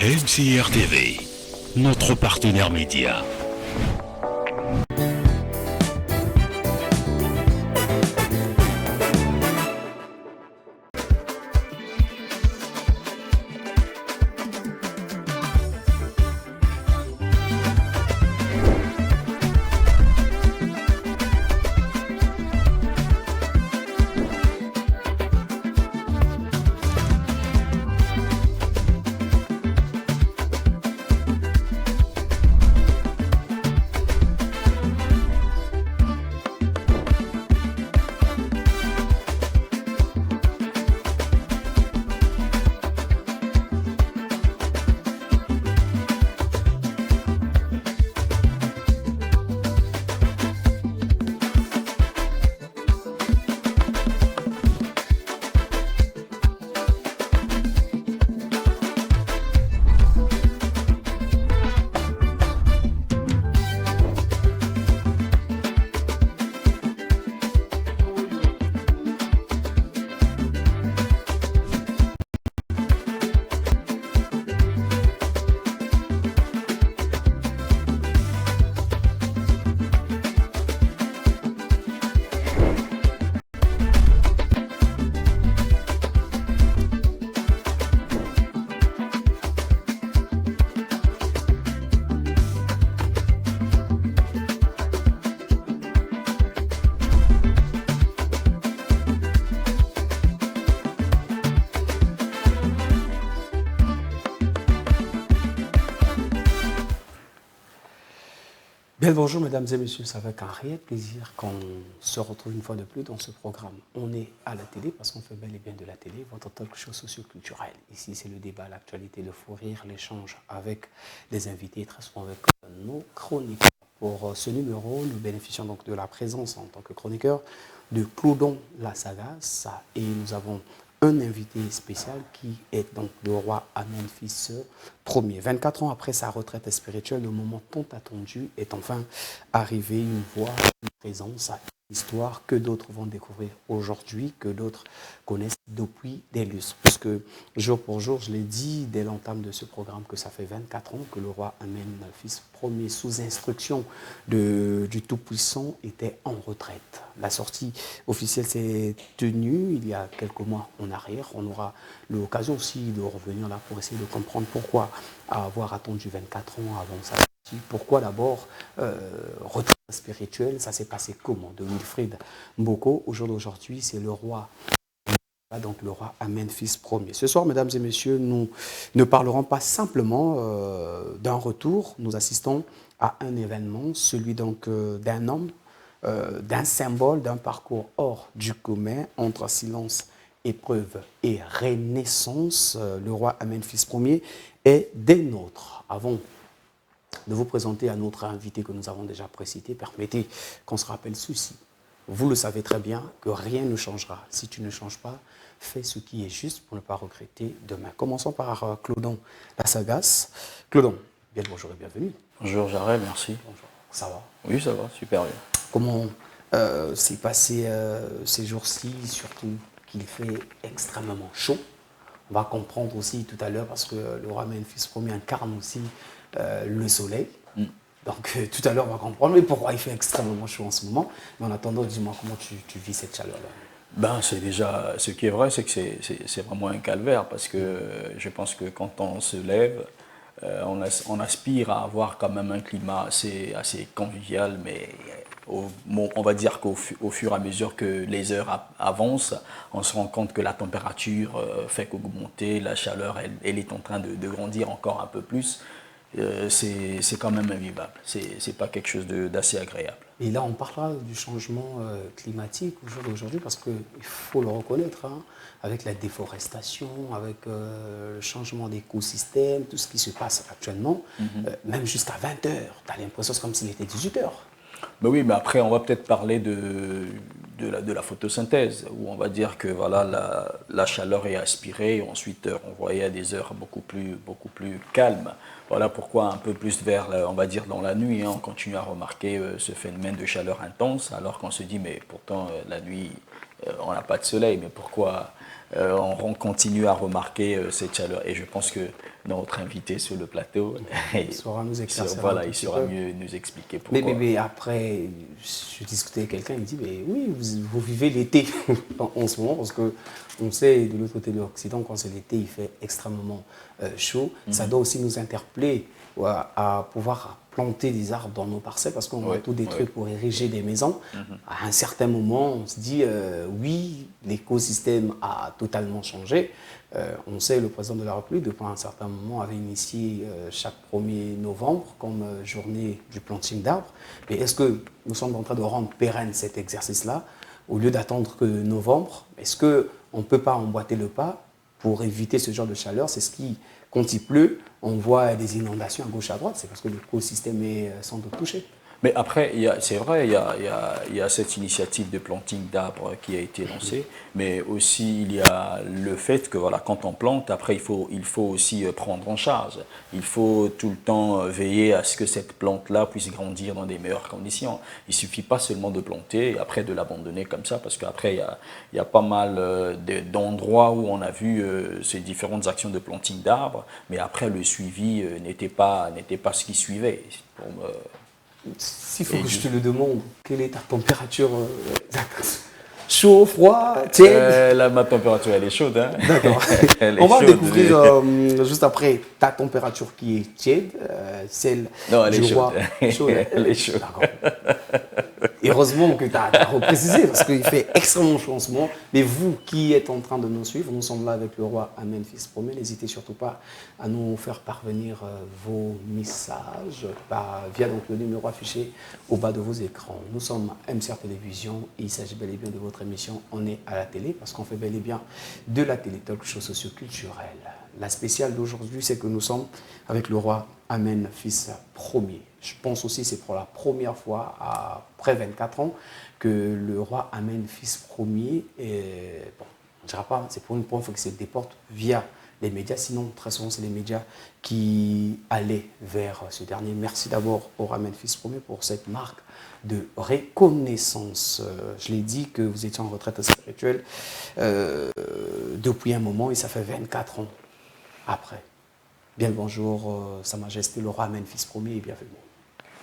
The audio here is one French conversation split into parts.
MCR TV, notre partenaire média. Bien bonjour mesdames et messieurs, c'est avec un réel plaisir qu'on se retrouve une fois de plus dans ce programme. On est à la télé parce qu'on fait bel et bien de la télé, votre talk show socio-culturel. Ici c'est le débat, l'actualité, le fou rire, l'échange avec les invités, très souvent avec nos chroniqueurs. Pour ce numéro, nous bénéficions donc de la présence en tant que chroniqueur de Clodon Lassagas et nous avons un invité spécial qui est donc le roi Amenphis Ier. 24 ans après sa retraite spirituelle, le moment tant attendu est enfin arrivé. Une voix, une présence, une histoire que d'autres vont découvrir aujourd'hui, que d'autres connaissent depuis des lustres. Puisque jour pour jour, je l'ai dit dès l'entame de ce programme que ça fait 24 ans que le roi Amenphis Ier, sous instruction du Tout-Puissant, était en retraite. La sortie officielle s'est tenue il y a quelques mois en arrière. On aura l'occasion aussi de revenir là pour essayer de comprendre pourquoi avoir attendu 24 ans avant sa sortie. Pourquoi d'abord retraite spirituelle, ça s'est passé comment? De Wilfrid Mboko, au jour d'aujourd'hui, c'est le roi. Donc le roi Amenphis Ier. Ce soir, mesdames et messieurs, nous ne parlerons pas simplement d'un retour. Nous assistons à un événement, celui donc d'un homme, d'un symbole, d'un parcours hors du commun entre silence, épreuve et renaissance. Le roi Amenphis Ier est des nôtres. Avant de vous présenter à notre invité que nous avons déjà précité, permettez qu'on se rappelle ceci. Vous le savez très bien que rien ne changera. Si tu ne changes pas, fais ce qui est juste pour ne pas regretter demain. Commençons par Clodon Lassagas. Clodon, bien le bonjour et bienvenue. Bonjour Jared, merci. Bonjour, ça va? Oui, ça va, super bien. Comment s'est passé ces jours-ci, surtout qu'il fait extrêmement chaud? On va comprendre aussi tout à l'heure parce que le roi Amenphis Ier incarne aussi le soleil. Donc tout à l'heure on va comprendre mais pourquoi il fait extrêmement chaud en ce moment. Mais en attendant, dis-moi comment tu vis cette chaleur-là. Ben, c'est déjà, ce qui est vrai, c'est que c'est vraiment un calvaire parce que je pense que quand on se lève, on aspire à avoir quand même un climat assez convivial, mais on va dire qu'au fur et à mesure que les heures avancent, on se rend compte que la température fait qu'augmenter, la chaleur, elle est en train de grandir encore un peu plus. C'est quand même invivable, c'est pas quelque chose d'assez agréable. Et là, on parlera du changement climatique aujourd'hui parce qu'il faut le reconnaître, hein, avec la déforestation, avec le changement d'écosystème, tout ce qui se passe actuellement, même jusqu'à 20h, tu as l'impression c'est comme s'il était 18h. Ben oui, mais après, on va peut-être parler de la photosynthèse, où on va dire que voilà, la chaleur est aspirée et ensuite renvoyée à des heures beaucoup plus calmes. Voilà pourquoi un peu plus vers, on va dire, dans la nuit, on continue à remarquer ce phénomène de chaleur intense, alors qu'on se dit, mais pourtant, la nuit, on n'a pas de soleil, mais pourquoi on continue à remarquer cette chaleur? Et je pense que notre invité sur le plateau, il saura nous éclaircir. Voilà, il saura mieux nous expliquer pourquoi. Mais après, je discutais avec quelqu'un, il me dit, mais oui, vous vivez l'été en ce moment, parce qu'on sait, de l'autre côté de l'Occident, quand c'est l'été, il fait extrêmement chaud. Ça doit aussi nous interpeller à pouvoir planter des arbres dans nos parcelles, parce qu'on va tout détruire pour ériger des maisons. À un certain moment, on se dit, oui, l'écosystème a totalement changé. On sait, le président de la République, depuis un certain moment, avait initié chaque 1er novembre comme journée du planting d'arbres. Mais est-ce que nous sommes en train de rendre pérenne cet exercice-là, au lieu d'attendre que novembre? Est-ce qu'on ne peut pas emboîter le pas pour éviter ce genre de chaleur? C'est ce qui, quand il pleut, on voit des inondations à gauche à droite. C'est parce que l'écosystème est sans doute touché. Mais après, c'est vrai, il y a cette initiative de planting d'arbres qui a été lancée, mais aussi il y a le fait que voilà, quand on plante, après il faut aussi prendre en charge. Il faut tout le temps veiller à ce que cette plante-là puisse grandir dans des meilleures conditions. Il ne suffit pas seulement de planter et après de l'abandonner comme ça, parce qu'après il y a pas mal d'endroits où on a vu ces différentes actions de planting d'arbres, mais après le suivi n'était pas ce qui suivait. S'il faut que je te le demande, quelle est ta température chaud, froid, tiède? Là, ma température, elle est chaude. Hein. D'accord. On va découvrir juste après ta température qui est tiède, celle du roi. Chaude. Elle est chaude. D'accord. Heureusement que tu as reprécisé, parce qu'il fait extrêmement chaud en ce moment. Mais vous qui êtes en train de nous suivre, nous sommes là avec le roi Amen Fils Ier. N'hésitez surtout pas à nous faire parvenir vos messages via donc, le numéro affiché au bas de vos écrans. Nous sommes MCR Télévision et il s'agit bel et bien de votre émission On est à la télé, parce qu'on fait bel et bien de la télé, talk show socio-culturel. La spéciale d'aujourd'hui, c'est que nous sommes avec le roi Amen Fils Ier. Je pense aussi que c'est pour la première fois, après 24 ans, que le roi Amen Fils Ier, bon, on ne dira pas, c'est pour une première fois qu'il se déporte via les médias, sinon très souvent c'est les médias qui allaient vers ce dernier. Merci d'abord au roi Amen Fils Ier pour cette marque de reconnaissance. Je l'ai dit que vous étiez en retraite spirituelle depuis un moment et ça fait 24 ans après. Bien le bonjour, Sa Majesté le roi Amen Fils Ier et bienvenue.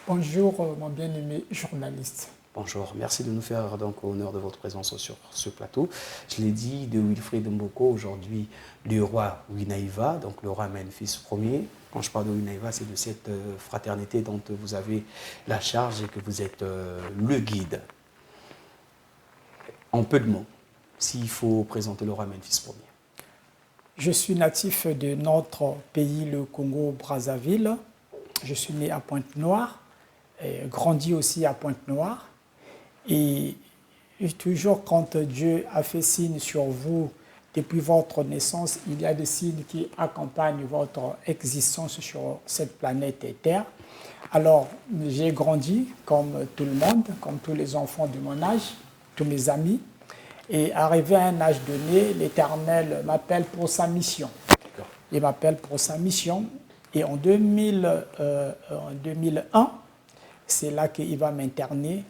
Bonjour, mon bien-aimé journaliste. Bonjour, merci de nous faire donc honneur de votre présence sur ce plateau. Je l'ai dit, de Wilfried Mboko, aujourd'hui du roi Winaïva, donc le roi Amen Fils Ier. Quand je parle de Winaïva, c'est de cette fraternité dont vous avez la charge et que vous êtes le guide. En peu de mots, s'il faut présenter le roi Amen Fils Ier. Je suis natif de notre pays, le Congo-Brazzaville. Je suis né à Pointe-Noire, grandi aussi à Pointe-Noire. Et toujours quand Dieu a fait signe sur vous depuis votre naissance, il y a des signes qui accompagnent votre existence sur cette planète Terre. Alors, j'ai grandi comme tout le monde, comme tous les enfants de mon âge, tous mes amis. Et arrivé à un âge donné, l'Éternel m'appelle pour sa mission. Il m'appelle pour sa mission. Et en 2001, c'est là qu'il va m'interner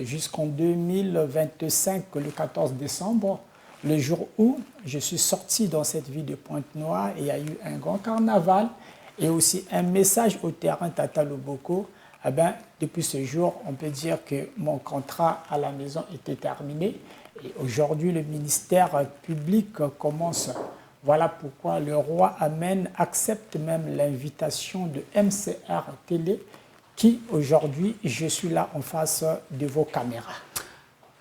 jusqu'en 2025, le 14 décembre, le jour où je suis sorti dans cette ville de Pointe-Noire et il y a eu un grand carnaval et aussi un message au terrain Tata Loboko. Eh bien, depuis ce jour, on peut dire que mon contrat à la maison était terminé. Et aujourd'hui, le ministère public commence. Voilà pourquoi le roi Amen accepte même l'invitation de MCR Télé, qui aujourd'hui, je suis là en face de vos caméras.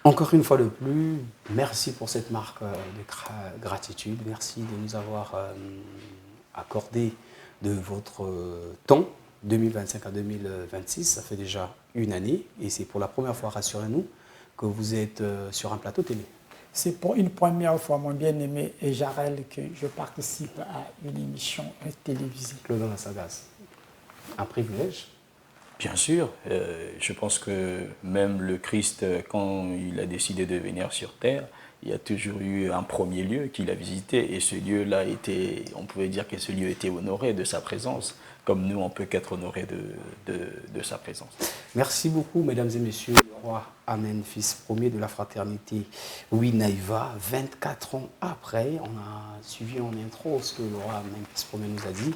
Encore une fois de plus, merci pour cette marque de gratitude. Merci de nous avoir accordé de votre temps, 2025 à 2026. Ça fait déjà une année et c'est pour la première fois, rassurez-nous, que vous êtes sur un plateau télé. C'est pour une première fois, mon bien-aimé Jarel, que je participe à une émission télévisée. Claude Lassagas, un privilège. Bien sûr, je pense que même le Christ, quand il a décidé de venir sur terre, il y a toujours eu un premier lieu qu'il a visité et ce lieu-là était, on pouvait dire que ce lieu était honoré de sa présence, comme nous on peut qu'être honoré de sa présence. Merci beaucoup, mesdames et messieurs, le roi Amen, fils premier de la fraternité Winaïva. 24 ans après, on a suivi en intro ce que le roi Amen, fils premier nous a dit,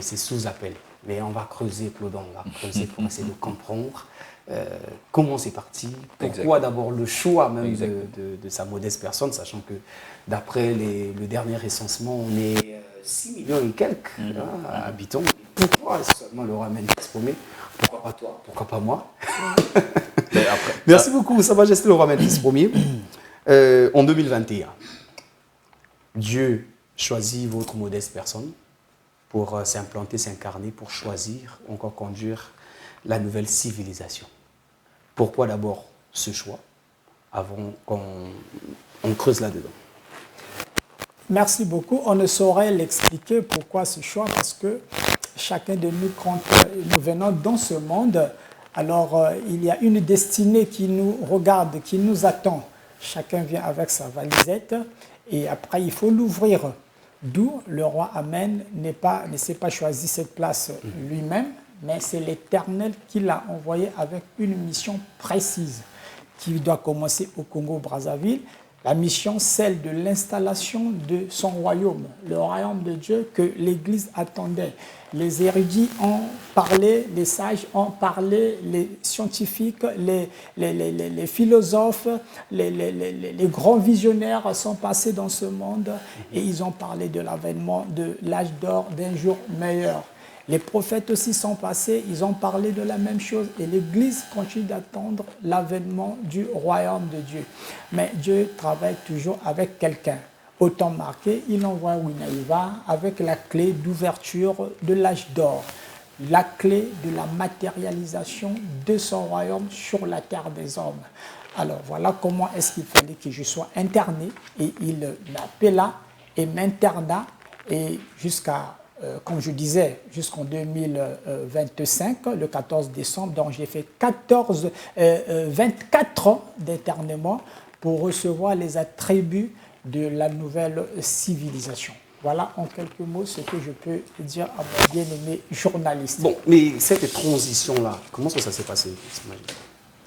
c'est sous appel. Mais on va creuser, Claudon, on va creuser pour essayer de comprendre comment c'est parti, pourquoi d'abord le choix même de sa modeste personne, sachant que d'après le dernier recensement, on est 6 millions et quelques habitants. Pourquoi seulement le roi Amen, fils premier? Pourquoi pas toi? Pourquoi pas moi? Merci beaucoup, Sa Majesté le roi Amen, fils premier. En 2021, Dieu choisit votre modeste personne pour s'implanter, s'incarner, pour choisir, encore conduire la nouvelle civilisation. Pourquoi d'abord ce choix, avant qu'on creuse là-dedans? Merci beaucoup. On ne saurait l'expliquer pourquoi ce choix, parce que chacun de nous, quand nous venons dans ce monde, alors il y a une destinée qui nous regarde, qui nous attend. Chacun vient avec sa valisette et après il faut l'ouvrir. D'où le roi Amen ne s'est pas choisi cette place lui-même, mais c'est l'Éternel qui l'a envoyé avec une mission précise qui doit commencer au Congo-Brazzaville. La mission, celle de l'installation de son royaume, le royaume de Dieu que l'Église attendait. Les érudits ont parlé, les sages ont parlé, les scientifiques, les philosophes, les grands visionnaires sont passés dans ce monde et ils ont parlé de l'avènement de l'âge d'or, d'un jour meilleur. Les prophètes aussi sont passés, ils ont parlé de la même chose et l'Église continue d'attendre l'avènement du royaume de Dieu. Mais Dieu travaille toujours avec quelqu'un. Au temps marqué, il envoie Winaïva avec la clé d'ouverture de l'âge d'or, la clé de la matérialisation de son royaume sur la terre des hommes. Alors voilà comment est-ce qu'il fallait que je sois interné et il m'appela et m'interna et jusqu'à comme je disais, jusqu'en 2025, le 14 décembre, donc j'ai fait 24 ans d'internement pour recevoir les attributs de la nouvelle civilisation. Voilà en quelques mots ce que je peux dire à mon bien-aimé journaliste. Bon, mais cette transition-là, comment ça s'est passé?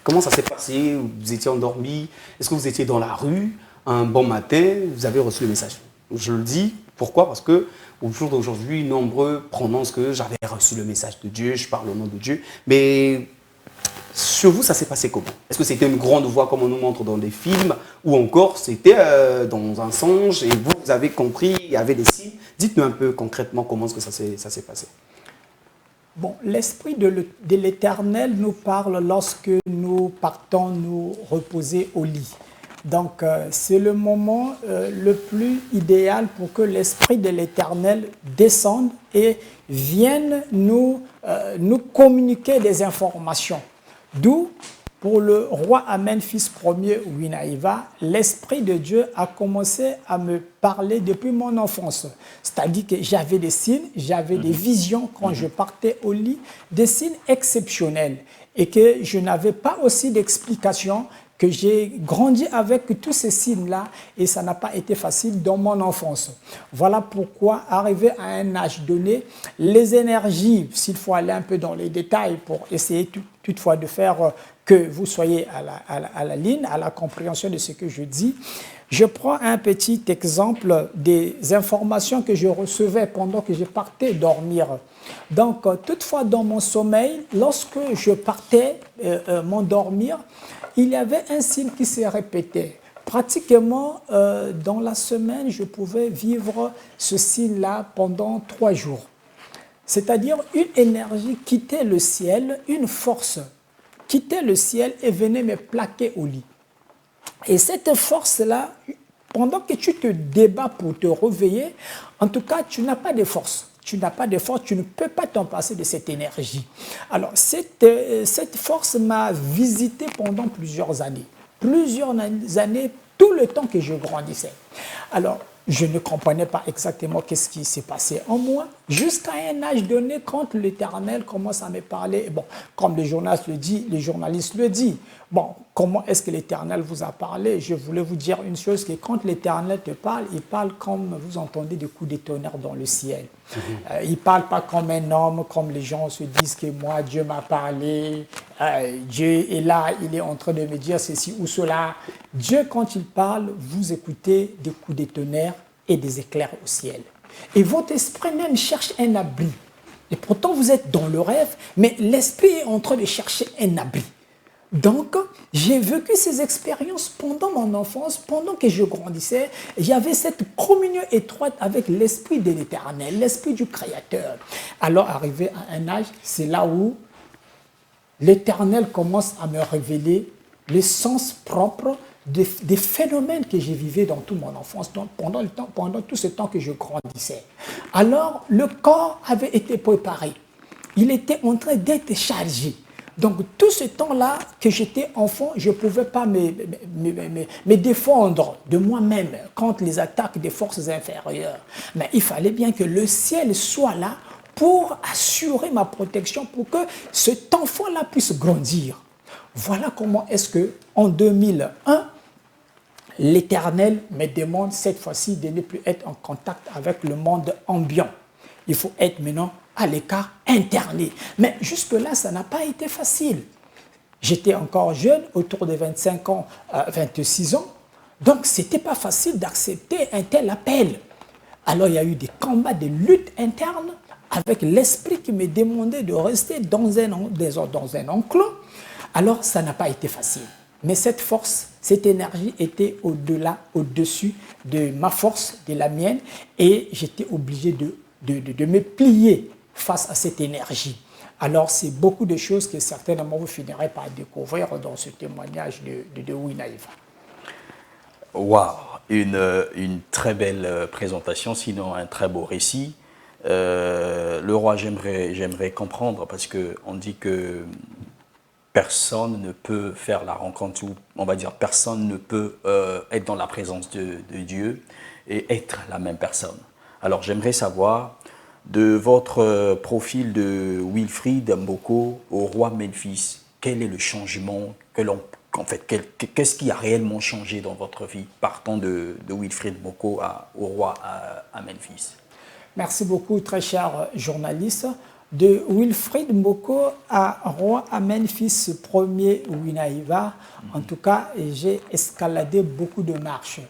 Comment ça s'est passé? Vous étiez endormi? Est-ce que vous étiez dans la rue un bon matin? Vous avez reçu le message? Je le dis, pourquoi? Parce que au jour d'aujourd'hui, nombreux prononcent que j'avais reçu le message de Dieu, je parle au nom de Dieu. Mais sur vous, ça s'est passé comment? Est-ce que c'était une grande voix comme on nous montre dans des films ou encore c'était dans un songe et vous avez compris, il y avait des signes? Dites-nous un peu concrètement comment est-ce que ça s'est passé. Bon, l'Esprit de l'Éternel nous parle lorsque nous partons nous reposer au lit. Donc, c'est le moment le plus idéal pour que l'Esprit de l'Éternel descende et vienne nous communiquer des informations. D'où, pour le roi Amen, fils premier Winaïva, l'Esprit de Dieu a commencé à me parler depuis mon enfance. C'est-à-dire que j'avais des signes, j'avais des visions quand je partais au lit, des signes exceptionnels et que je n'avais pas aussi d'explication, que j'ai grandi avec tous ces signes-là et ça n'a pas été facile dans mon enfance. Voilà pourquoi, arrivé à un âge donné, les énergies, s'il faut aller un peu dans les détails pour essayer toutefois de faire que vous soyez à la ligne, à la compréhension de ce que je dis, je prends un petit exemple des informations que je recevais pendant que je partais dormir. Donc, toutefois, dans mon sommeil, lorsque je partais m'endormir, il y avait un signe qui se répétait. Pratiquement, dans la semaine, je pouvais vivre ce signe-là pendant 3 jours. C'est-à-dire une énergie quittait le ciel, une force quittait le ciel et venait me plaquer au lit. Et cette force-là, pendant que tu te débats pour te réveiller, en tout cas, tu n'as pas de force. Tu n'as pas de force, tu ne peux pas t'en passer de cette énergie. Alors, cette force m'a visité pendant plusieurs années. Plusieurs années, tout le temps que je grandissais. Alors, Je ne comprenais pas exactement qu'est-ce qui s'est passé en moi. Jusqu'à un âge donné, quand l'Éternel commence à me parler, bon, comme le journaliste le dit, bon, comment est-ce que l'Éternel vous a parlé? Je voulais vous dire une chose, que quand l'Éternel te parle, il parle comme vous entendez des coups de tonnerre dans le ciel. Il ne parle pas comme un homme, comme les gens se disent que moi, Dieu m'a parlé, Dieu est là, il est en train de me dire ceci ou cela. Dieu, quand il parle, vous écoutez des coups de tonnerre et des éclairs au ciel. Et votre esprit même cherche un abri. Et pourtant, vous êtes dans le rêve, mais l'esprit est en train de chercher un abri. Donc, j'ai vécu ces expériences pendant mon enfance, pendant que je grandissais. Il y avait cette communion étroite avec l'esprit de l'Éternel, l'esprit du Créateur. Alors, arrivé à un âge, c'est là où l'Éternel commence à me révéler le sens propre des phénomènes que j'ai vivais dans toute mon enfance, pendant tout ce temps que je grandissais. Alors, le corps avait été préparé. Il était en train d'être chargé. Donc, tout ce temps-là que j'étais enfant, je ne pouvais pas me défendre de moi-même contre les attaques des forces inférieures. Mais il fallait bien que le ciel soit là pour assurer ma protection, pour que cet enfant-là puisse grandir. Voilà comment est-ce que, en 2001, l'Éternel me demande cette fois-ci de ne plus être en contact avec le monde ambiant. Il faut être maintenant à l'écart, interné. Mais jusque-là, ça n'a pas été facile. J'étais encore jeune, autour de 25 ans, 26 ans. Donc, ce n'était pas facile d'accepter un tel appel. Alors, il y a eu des combats, des luttes internes avec l'esprit qui me demandait de rester dans un enclos. Alors, ça n'a pas été facile. Mais cette force, cette énergie était au-delà, au-dessus de ma force, de la mienne. Et j'étais obligé de me plier face à cette énergie. Alors, c'est beaucoup de choses que certainement vous finirez par découvrir dans ce témoignage de Winaïva. Waouh, une très belle présentation, sinon un très beau récit. Le roi, j'aimerais comprendre, parce qu'on dit que personne ne peut faire la rencontre, ou on va dire personne ne peut être dans la présence de Dieu et être la même personne. Alors, j'aimerais savoir, de votre profil de Wilfried Mboko au roi Memphis, quel est le changement qu'est-ce qui a réellement changé dans votre vie, partant de Wilfried Mboko au roi à Memphis? Merci beaucoup, très cher journaliste. De Wilfried Mboko à roi à Memphis, ce premier Winaïva, en tout cas, j'ai escaladé beaucoup de marches.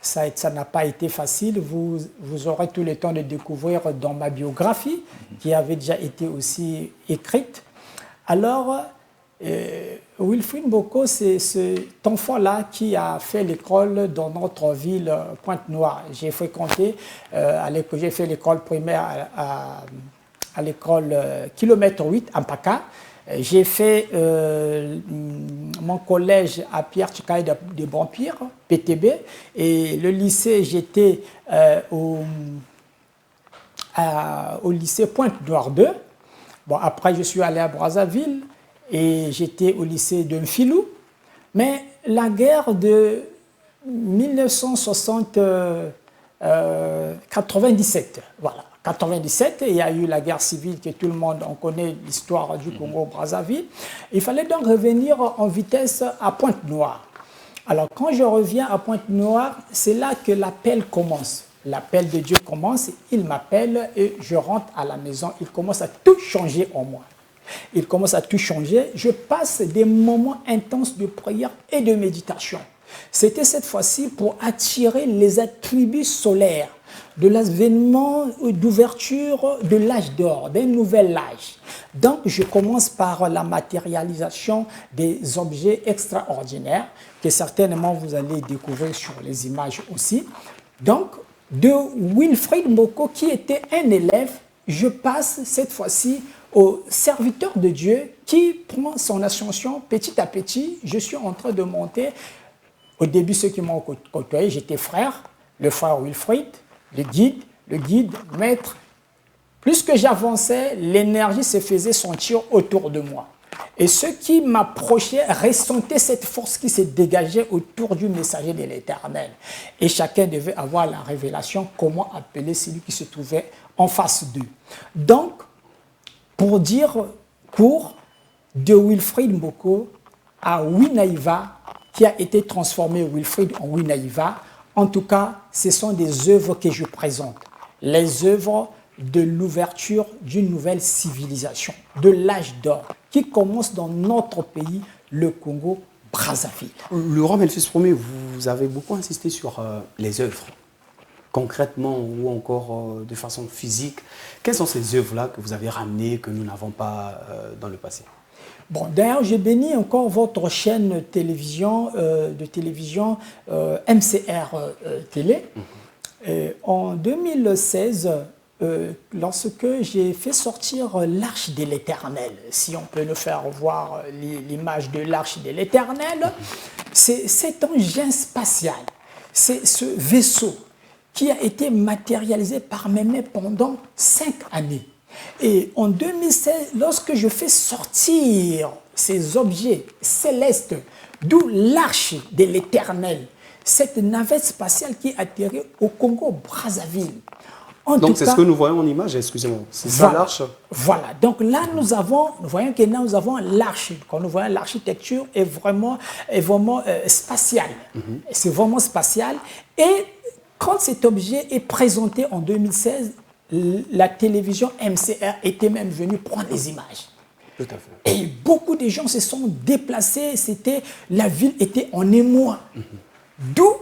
Ça n'a pas été facile. Vous aurez tout le temps de découvrir dans ma biographie, qui avait déjà été aussi écrite. Alors, Wilfried Mboko, c'est cet enfant-là qui a fait l'école dans notre ville Pointe-Noire. J'ai fréquenté, j'ai fait l'école primaire à l'école kilomètre 8 à Mpaka. J'ai fait mon collège à Pierre-Tchikaï de Bampire, PTB, et le lycée, j'étais au lycée Pointe-Noire 2. Bon, après, je suis allé à Brazzaville et j'étais au lycée de Mfilou. Mais la guerre de 1997, voilà. 97, il y a eu la guerre civile que tout le monde, on connaît l'histoire du Congo-Brazzaville. Il fallait donc revenir en vitesse à Pointe-Noire. Alors quand je reviens à Pointe-Noire, c'est là que l'appel commence. L'appel de Dieu commence, il m'appelle et je rentre à la maison. Il commence à tout changer en moi. Il commence à tout changer. Je passe des moments intenses de prière et de méditation. C'était cette fois-ci pour attirer les attributs solaires de l'avènement d'ouverture de l'âge d'or, d'un nouvel âge. Donc, je commence par la matérialisation des objets extraordinaires que certainement vous allez découvrir sur les images aussi. Donc, de Wilfried Mboko, qui était un élève, je passe cette fois-ci au serviteur de Dieu qui prend son ascension petit à petit. Je suis en train de monter. Au début, ceux qui m'ont côtoyé, j'étais frère, le frère Wilfried, le guide, maître. Plus que j'avançais, l'énergie se faisait sentir autour de moi. Et ceux qui m'approchaient ressentaient cette force qui se dégageait autour du messager de l'Éternel. Et chacun devait avoir la révélation comment appeler celui qui se trouvait en face d'eux. Donc, pour dire court, de Wilfrid Mboko à Winaïva, qui a été transformé Wilfrid en Winaïva, en tout cas, ce sont des œuvres que je présente. Les œuvres de l'ouverture d'une nouvelle civilisation, de l'âge d'or, qui commence dans notre pays, le Congo-Brazzaville. Le roi Melfis Ier, vous avez beaucoup insisté sur les œuvres, concrètement ou encore de façon physique. Quelles sont ces œuvres-là que vous avez ramenées, que nous n'avons pas dans le passé? Bon, d'ailleurs, je bénis encore votre chaîne de télévision MCR Télé. En 2016, lorsque j'ai fait sortir l'Arche de l'Éternel, si on peut nous faire voir l'image de l'Arche de l'Éternel, c'est cet engin spatial, c'est ce vaisseau qui a été matérialisé par mes mains pendant 5 années. Et en 2016, lorsque je fais sortir ces objets célestes, d'où l'Arche de l'Éternel, cette navette spatiale qui atterrit au Congo-Brazzaville. Donc c'est ce que nous voyons en image, excusez-moi. C'est ça l'arche? Voilà. Donc là, nous voyons que là, nous avons l'arche. Quand nous voyons l'architecture est vraiment spatiale. C'est vraiment spatial. Et quand cet objet est présenté en 2016, la télévision MCR était même venue prendre les images. Tout à fait. Et beaucoup de gens se sont déplacés. La ville était en émoi. D'où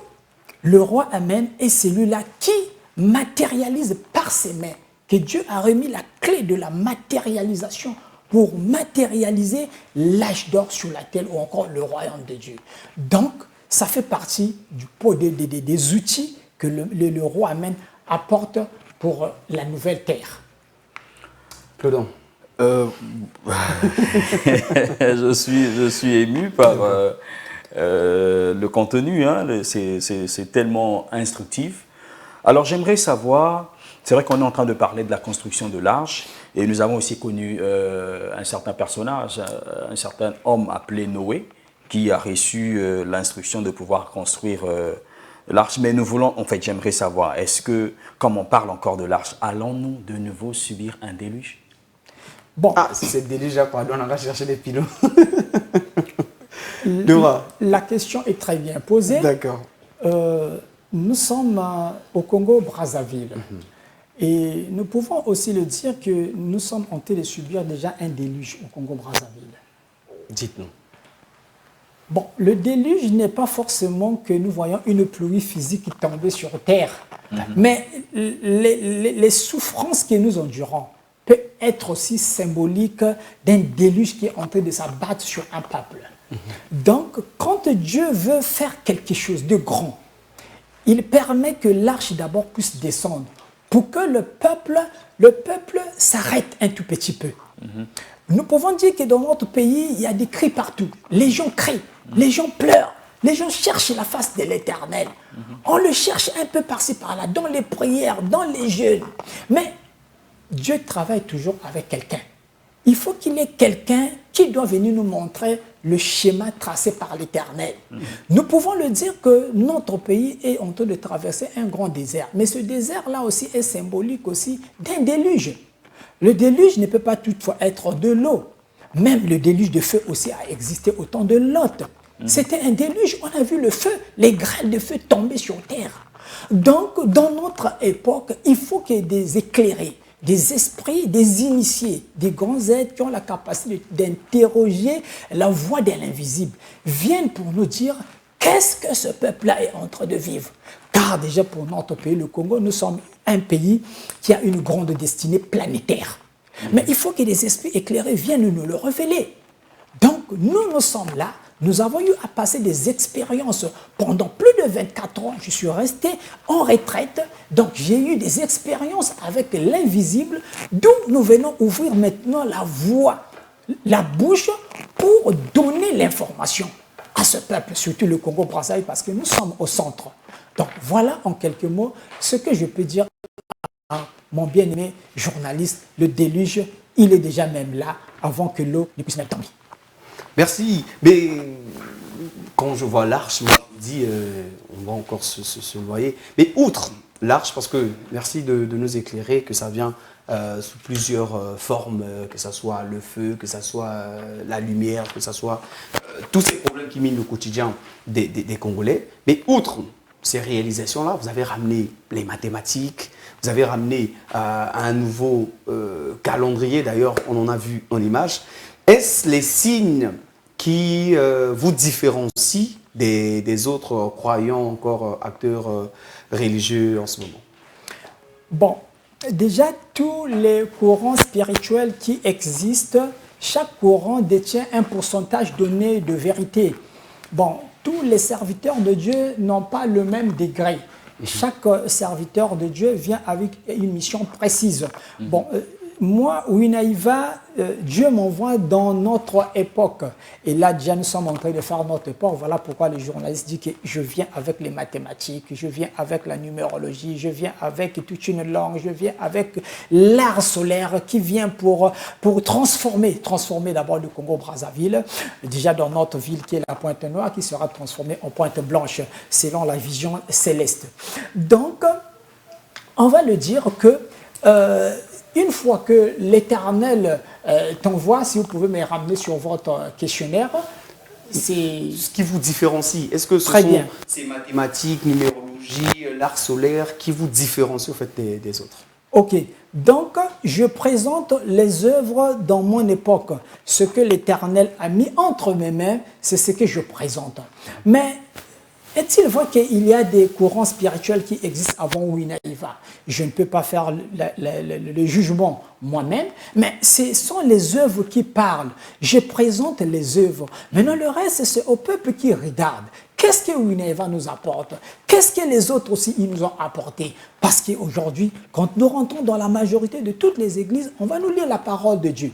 le roi Amen est celui-là qui matérialise par ses mains, que Dieu a remis la clé de la matérialisation pour matérialiser l'âge d'or sur la terre ou encore le royaume de Dieu. Donc, ça fait partie des outils que le roi Amen apporte pour la nouvelle terre. Claudon. Je suis ému par le contenu, hein, c'est tellement instructif. Alors j'aimerais savoir, c'est vrai qu'on est en train de parler de la construction de l'arche et nous avons aussi connu un certain personnage, un certain homme appelé Noé qui a reçu l'instruction de pouvoir construire l'arche. Mais nous voulons, en fait, j'aimerais savoir, est-ce que, comme on parle encore de l'arche, allons-nous de nouveau subir un déluge? Bon. Ah, si c'est déluge, pardon, on va chercher des pilotes. La question est très bien posée. D'accord. Nous sommes au Congo-Brazzaville. Et nous pouvons aussi le dire que nous sommes en train de subir déjà un déluge au Congo-Brazzaville. Dites-nous. Bon, le déluge n'est pas forcément que nous voyons une pluie physique qui tombait sur terre. Mais les souffrances que nous endurons peuvent être aussi symboliques d'un déluge qui est en train de s'abattre sur un peuple. Donc, quand Dieu veut faire quelque chose de grand, il permet que l'arche d'abord puisse descendre pour que le peuple s'arrête un tout petit peu. Nous pouvons dire que dans notre pays, il y a des cris partout. Les gens crient, les gens pleurent, les gens cherchent la face de l'Éternel. On le cherche un peu par-ci, par-là, dans les prières, dans les jeûnes. Mais Dieu travaille toujours avec quelqu'un. Il faut qu'il y ait quelqu'un qui doit venir nous montrer le schéma tracé par l'Éternel. Nous pouvons le dire que notre pays est en train de traverser un grand désert. Mais ce désert-là aussi est symbolique aussi d'un déluge. Le déluge ne peut pas toutefois être de l'eau. Même le déluge de feu aussi a existé au temps de Lot. C'était un déluge, on a vu le feu, les grêles de feu tomber sur terre. Donc, dans notre époque, il faut qu'il y ait des éclairés, des esprits, des initiés, des grands êtres qui ont la capacité d'interroger la voix de l'invisible, viennent pour nous dire qu'est-ce que ce peuple-là est en train de vivre. Car déjà pour notre pays, le Congo, nous sommes un pays qui a une grande destinée planétaire. Mais il faut que des esprits éclairés viennent nous le révéler. Donc nous sommes là, nous avons eu à passer des expériences pendant plus de 24 ans. Je suis resté en retraite, donc j'ai eu des expériences avec l'invisible, d'où nous venons ouvrir maintenant la voie, la bouche pour donner l'information à ce peuple, surtout le Congo-Brazzaville, parce que nous sommes au centre. Donc voilà en quelques mots ce que je peux dire à mon bien-aimé journaliste. Le déluge, il est déjà même là avant que l'eau ne puisse même tomber. Merci. Mais quand je vois l'arche, moi, je me dis, on va encore se noyer. Mais outre l'arche, parce que merci de nous éclairer que ça vient sous plusieurs formes, que ce soit le feu, que ce soit la lumière, que ce soit tous ces problèmes qui minent le quotidien des Congolais. Mais outre ces réalisations-là, vous avez ramené les mathématiques, vous avez ramené un nouveau calendrier, d'ailleurs on en a vu en image. Est-ce les signes qui vous différencient des autres croyants, encore acteurs religieux en ce moment? Bon, déjà, tous les courants spirituels qui existent, chaque courant détient un pourcentage donné de vérité. Bon, tous les serviteurs de Dieu n'ont pas le même degré. Chaque serviteur de Dieu vient avec une mission précise. Bon, moi, Winaïva, Dieu m'envoie dans notre époque. Et là, déjà, nous sommes en train de faire notre époque. Voilà pourquoi le journaliste dit que je viens avec les mathématiques, je viens avec la numérologie, je viens avec toute une langue, je viens avec l'art solaire qui vient pour transformer d'abord le Congo-Brazzaville, déjà dans notre ville qui est la Pointe-Noire, qui sera transformée en Pointe-Blanche, selon la vision céleste. Donc, on va le dire que une fois que l'Éternel t'envoie, si vous pouvez me ramener sur votre questionnaire, c'est... Ce qui vous différencie, est-ce que ce sont ces mathématiques, numérologie, l'art solaire qui vous différencient au fait des autres? Ok, donc je présente les œuvres dans mon époque. Ce que l'Éternel a mis entre mes mains, c'est ce que je présente. Mais est-il vrai qu'il y a des courants spirituels qui existent avant Winaïva? Je ne peux pas faire le jugement moi-même, mais ce sont les œuvres qui parlent. Je présente les œuvres. Maintenant, le reste, c'est au peuple qui regarde. Qu'est-ce que Winaïva nous apporte? Qu'est-ce que les autres aussi ils nous ont apporté? Parce qu'aujourd'hui, quand nous rentrons dans la majorité de toutes les églises, on va nous lire la parole de Dieu.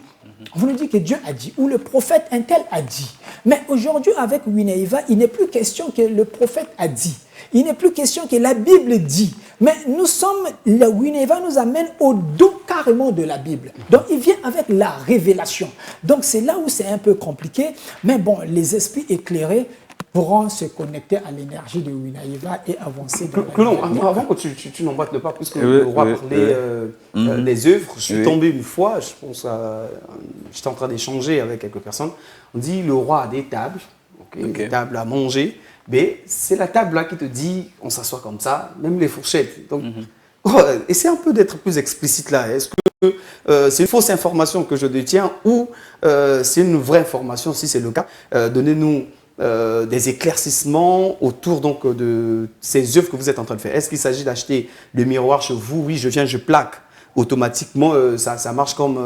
On nous dit que Dieu a dit, ou le prophète un tel a dit. Mais aujourd'hui, avec Winaïva, il n'est plus question que le prophète a dit. Il n'est plus question que la Bible dit. Mais nous sommes, le Winaïva nous amène au dos carrément de la Bible. Donc, il vient avec la révélation. Donc, c'est là où c'est un peu compliqué. Mais bon, les esprits éclairés pourront se connecter à l'énergie de Winaïva et avancer dans la avant que tu n'emboîtes le pas, puisque le roi parlait des œuvres, je suis tombé une fois, je pense, j'étais en train d'échanger avec quelques personnes, on dit le roi a des tables, des tables à manger, mais c'est la table là qui te dit on s'assoit comme ça, même les fourchettes. Donc, essaie un peu d'être plus explicite là. Est-ce que c'est une fausse information que je détiens ou c'est une vraie information, si c'est le cas? Donnez-nous des éclaircissements autour donc de ces œuvres que vous êtes en train de faire. Est-ce qu'il s'agit d'acheter le miroir chez vous? Oui, je viens, je plaque. Automatiquement, ça marche comme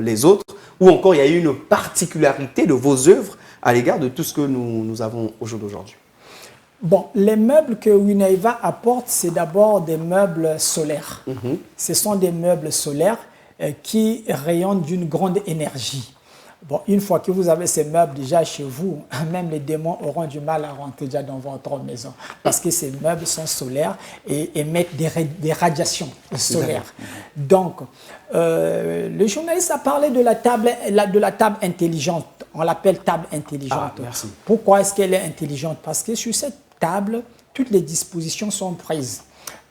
les autres. Ou encore, il y a une particularité de vos œuvres à l'égard de tout ce que nous avons au jour d'aujourd'hui. Bon, les meubles que Winaïva apporte, c'est d'abord des meubles solaires. Ce sont des meubles solaires qui rayonnent d'une grande énergie. Bon, une fois que vous avez ces meubles déjà chez vous, même les démons auront du mal à rentrer déjà dans votre maison parce que ces meubles sont solaires et émettent des radiations solaires. Donc, le journaliste a parlé de la table intelligente. On l'appelle table intelligente. Merci. Pourquoi est-ce qu'elle est intelligente? Parce que sur cette table, toutes les dispositions sont prises.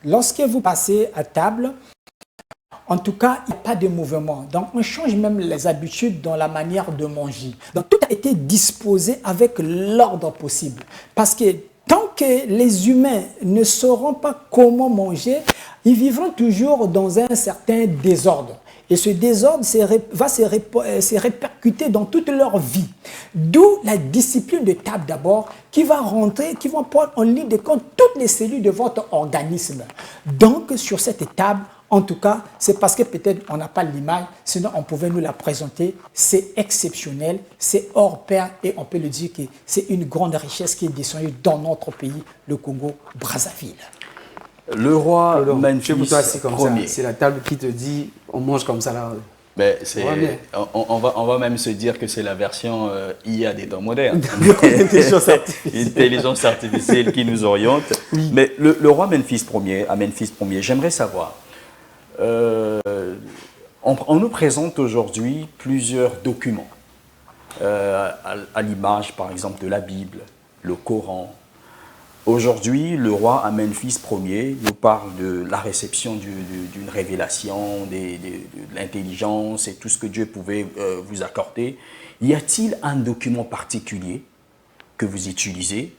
Lorsque vous passez à table, en tout cas, il n'y a pas de mouvement. Donc, on change même les habitudes dans la manière de manger. Donc, tout a été disposé avec l'ordre possible. Parce que tant que les humains ne sauront pas comment manger, ils vivront toujours dans un certain désordre. Et ce désordre va se répercuter dans toute leur vie. D'où la discipline de table d'abord, qui va prendre en ligne de compte toutes les cellules de votre organisme. Donc, sur cette table, en tout cas, c'est parce que peut-être on n'a pas l'image, sinon on pouvait nous la présenter. C'est exceptionnel, c'est hors pair et on peut le dire que c'est une grande richesse qui est descendue dans notre pays, le Congo-Brazzaville. Le roi Memphis Ier. C'est la table qui te dit on mange comme ça là. Ben, on va même se dire que c'est la version IA des temps modernes. Intelligence artificielle qui nous oriente. Oui. Mais le roi Memphis Ier, j'aimerais savoir, on nous présente aujourd'hui plusieurs documents à l'image, par exemple, de la Bible, le Coran. Aujourd'hui, le roi Amenphis Ier nous parle de la réception d'une révélation, de l'intelligence et tout ce que Dieu pouvait vous accorder. Y a-t-il un document particulier que vous utilisez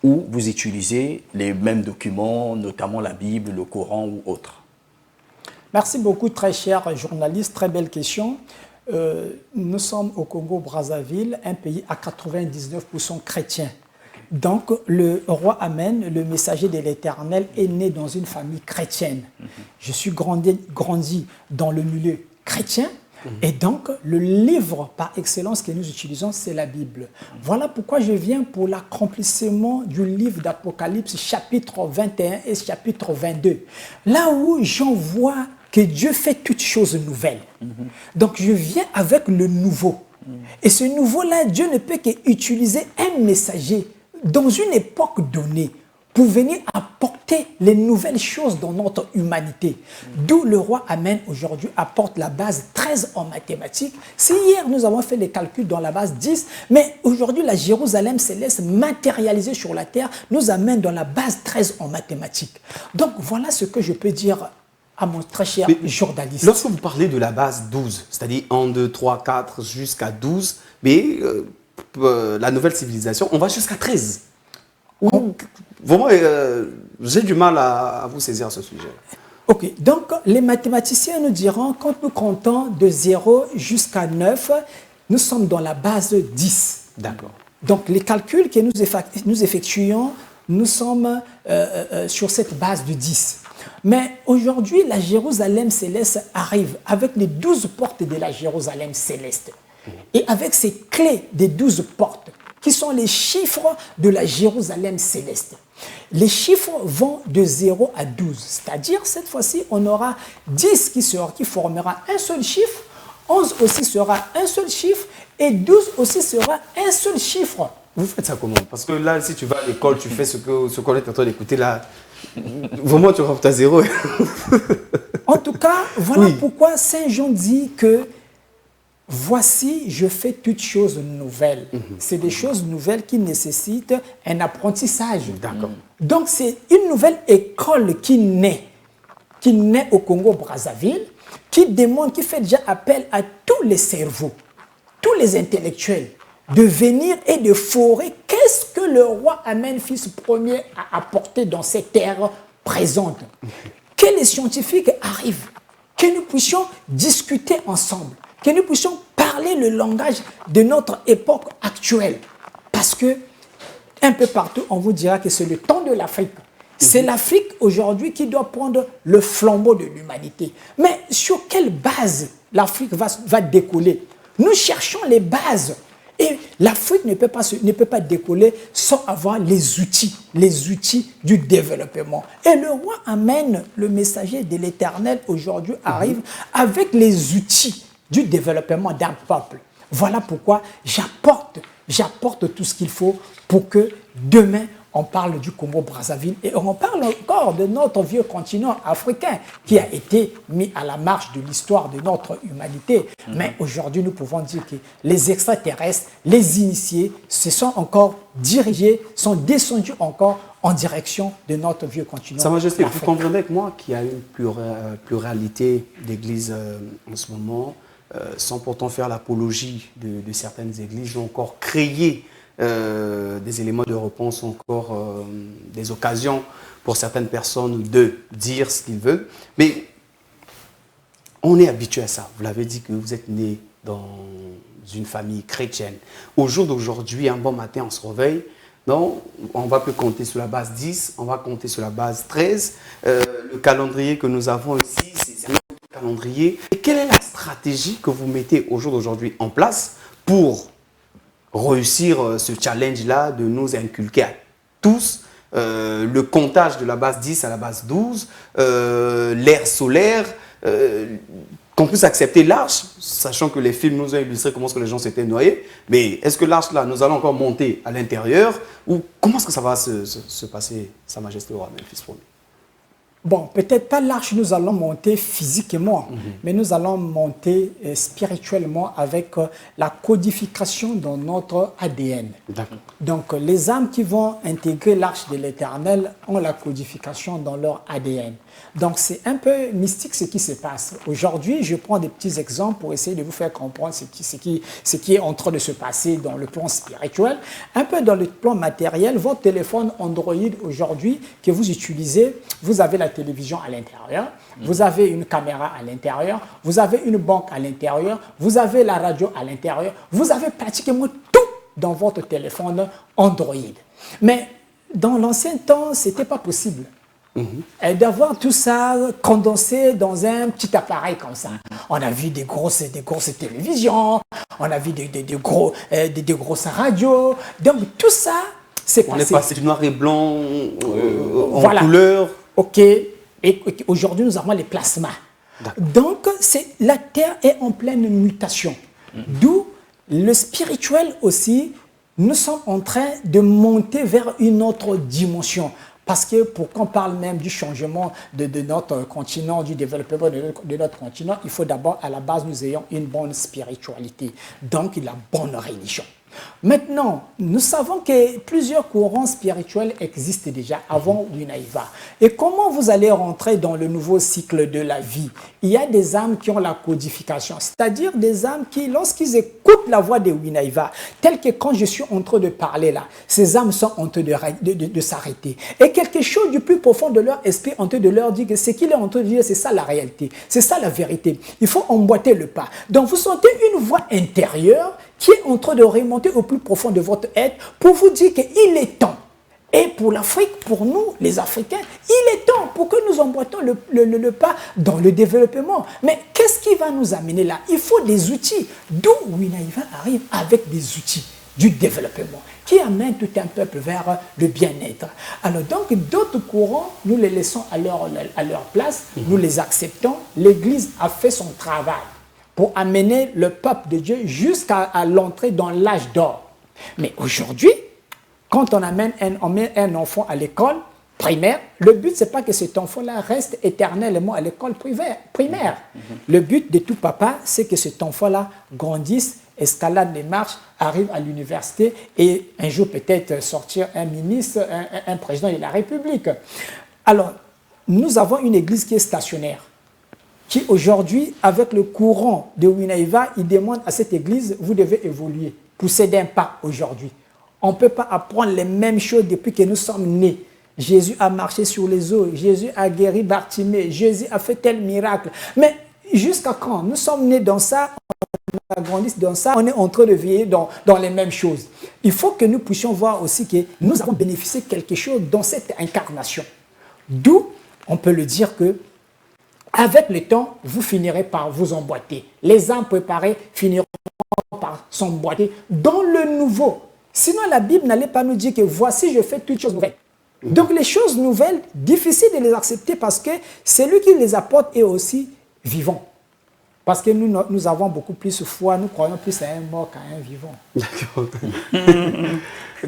ou vous utilisez les mêmes documents, notamment la Bible, le Coran ou autre? Merci beaucoup, très cher journaliste. Très belle question. Nous sommes au Congo-Brazzaville, un pays à 99% chrétien. Donc, le roi Amen, le messager de l'Éternel, est né dans une famille chrétienne. Je suis grandi dans le milieu chrétien. Et donc, le livre par excellence que nous utilisons, c'est la Bible. Voilà pourquoi je viens pour l'accomplissement du livre d'Apocalypse, chapitre 21 et chapitre 22. Là où j'en vois que Dieu fait toutes choses nouvelles. Donc, je viens avec le nouveau. Et ce nouveau-là, Dieu ne peut qu'utiliser un messager dans une époque donnée pour venir apporter les nouvelles choses dans notre humanité. D'où le roi Amen aujourd'hui apporte la base 13 en mathématiques. Si hier nous avons fait les calculs dans la base 10, mais aujourd'hui la Jérusalem céleste matérialisée sur la terre nous amène dans la base 13 en mathématiques. Donc voilà ce que je peux dire à mon très cher journaliste. Lorsque vous parlez de la base 12, c'est-à-dire 1, 2, 3, 4 jusqu'à 12, mais la nouvelle civilisation, on va jusqu'à 13. Vraiment, j'ai du mal à vous saisir ce sujet. Ok, donc les mathématiciens nous diront, quand nous comptons de 0 jusqu'à 9, nous sommes dans la base 10. D'accord. Donc les calculs que nous effectuons, nous sommes sur cette base de 10. Mais aujourd'hui, la Jérusalem céleste arrive avec les 12 portes de la Jérusalem céleste. Et avec ces clés des 12 portes, qui sont les chiffres de la Jérusalem céleste. Les chiffres vont de 0 à 12, c'est-à-dire cette fois-ci, on aura 10 qui formera un seul chiffre, 11 aussi sera un seul chiffre, et 12 aussi sera un seul chiffre. Vous faites ça comment? Parce que là, si tu vas à l'école, tu fais ce qu'on est en train d'écouter là, vraiment tu rentres à 0. En tout cas, voilà pourquoi Saint Jean dit que voici, je fais toutes choses nouvelles. C'est des choses nouvelles qui nécessitent un apprentissage. D'accord. Donc, c'est une nouvelle école qui naît au Congo-Brazzaville, qui demande, qui fait déjà appel à tous les cerveaux, tous les intellectuels, de venir et de forer qu'est-ce que le roi Amenphis Ier a apporté dans cette ère présente. Que les scientifiques arrivent, que nous puissions discuter ensemble, que nous puissions parler le langage de notre époque actuelle. Parce que, un peu partout, on vous dira que c'est le temps de l'Afrique. C'est l'Afrique aujourd'hui qui doit prendre le flambeau de l'humanité. Mais sur quelle base l'Afrique va décoller? Nous cherchons les bases. Et l'Afrique ne peut pas décoller sans avoir les outils du développement. Et le roi Amen, le messager de l'Éternel, aujourd'hui arrive avec les outils du développement d'un peuple. Voilà pourquoi j'apporte tout ce qu'il faut pour que demain, on parle du Congo-Brazzaville et on parle encore de notre vieux continent africain qui a été mis à la marge de l'histoire de notre humanité. Mais aujourd'hui, nous pouvons dire que les extraterrestres, les initiés, se sont encore dirigés, sont descendus encore en direction de notre vieux continent. Sa Majesté, vous conviendrez avec moi qu'il y a une pluralité d'églises en ce moment, sans pourtant faire l'apologie de certaines églises, ont encore créé des éléments de réponse, encore des occasions pour certaines personnes de dire ce qu'ils veulent. Mais on est habitué à ça. Vous l'avez dit que vous êtes né dans une famille chrétienne. Au jour d'aujourd'hui, un bon matin, on se réveille. Non, on ne va plus compter sur la base 10, on va compter sur la base 13. Le calendrier que nous avons ici, c'est un autre calendrier. Et quelle est la stratégie que vous mettez au jour d'aujourd'hui en place pour réussir ce challenge-là de nous inculquer à tous le comptage de la base 10 à la base 12, l'ère solaire, qu'on puisse accepter l'arche, sachant que les films nous ont illustré comment est-ce que les gens s'étaient noyés, mais est-ce que l'arche là, nous allons encore monter à l'intérieur ou comment est-ce que ça va se passer, Sa Majesté au roi Amenphis Ier? Bon, peut-être pas l'arche, nous allons monter physiquement, mais nous allons monter spirituellement avec la codification dans notre ADN. Donc, les âmes qui vont intégrer l'arche de l'Éternel ont la codification dans leur ADN. Donc, c'est un peu mystique ce qui se passe. Aujourd'hui, je prends des petits exemples pour essayer de vous faire comprendre ce qui est en train de se passer dans le plan spirituel. Un peu dans le plan matériel, votre téléphone Android aujourd'hui que vous utilisez, vous avez la télévision à l'intérieur, vous avez une caméra à l'intérieur, vous avez une banque à l'intérieur, vous avez la radio à l'intérieur, vous avez pratiquement tout dans votre téléphone Android. Mais dans l'ancien temps, ce n'était pas possible. Et d'avoir tout ça condensé dans un petit appareil comme ça. On a vu des grosses télévisions, on a vu des grosses radios. Donc tout ça, c'est passé. On est passé du noir et blanc en couleur. Ok. Et aujourd'hui, nous avons les plasmas. Donc, la Terre est en pleine mutation. D'où le spirituel aussi, nous sommes en train de monter vers une autre dimension. Parce que pour qu'on parle même du changement de notre continent, du développement de notre continent, il faut d'abord, à la base, nous ayons une bonne spiritualité. Donc, la bonne religion. Maintenant, nous savons que plusieurs courants spirituels existent déjà avant Winaïva. Et comment vous allez rentrer dans le nouveau cycle de la vie? Il y a des âmes qui ont la codification, c'est-à-dire des âmes qui, lorsqu'ils écoutent la voix de Winaïva, tel que quand je suis en train de parler là, ces âmes sont en train de s'arrêter. Et quelque chose du plus profond de leur esprit en train de leur dire que ce qu'il est en train de dire, c'est ça la réalité, c'est ça la vérité. Il faut emboîter le pas. Donc vous sentez une voix intérieure qui est en train de remonter au plus profond de votre être pour vous dire qu'il est temps. Et pour l'Afrique, pour nous, les Africains, il est temps pour que nous emboîtons le pas dans le développement. Mais qu'est-ce qui va nous amener là? Il faut des outils. D'où Winaïva arrive avec des outils du développement qui amènent tout un peuple vers le bien-être. Alors donc, d'autres courants, nous les laissons à leur place, nous les acceptons. L'Église a fait son travail pour amener le peuple de Dieu jusqu'à l'entrée dans l'âge d'or. Mais aujourd'hui, quand on met un enfant à l'école primaire, le but, ce n'est pas que cet enfant-là reste éternellement à l'école primaire. Le but de tout papa, c'est que cet enfant-là grandisse, escalade les marches, arrive à l'université et un jour peut-être sortir un ministre, un président de la République. Alors, nous avons une église qui est stationnaire, qui aujourd'hui, avec le courant de Winaïva, il demande à cette église, vous devez évoluer, pousser d'un pas aujourd'hui. On ne peut pas apprendre les mêmes choses depuis que nous sommes nés. Jésus a marché sur les eaux, Jésus a guéri Bartimée, Jésus a fait tel miracle. Mais jusqu'à quand? Nous sommes nés dans ça, on a grandi dans ça, on est en train de vieillir dans les mêmes choses. Il faut que nous puissions voir aussi que nous avons bénéficié de quelque chose dans cette incarnation. D'où on peut le dire que avec le temps, vous finirez par vous emboîter. Les âmes préparées finiront par s'emboîter dans le nouveau. Sinon, la Bible n'allait pas nous dire que voici, je fais toutes choses nouvelles. Donc, les choses nouvelles, difficile de les accepter parce que celui qui les apporte est aussi vivant. Parce que nous avons beaucoup plus foi, nous croyons plus à un mort qu'à un vivant. D'accord.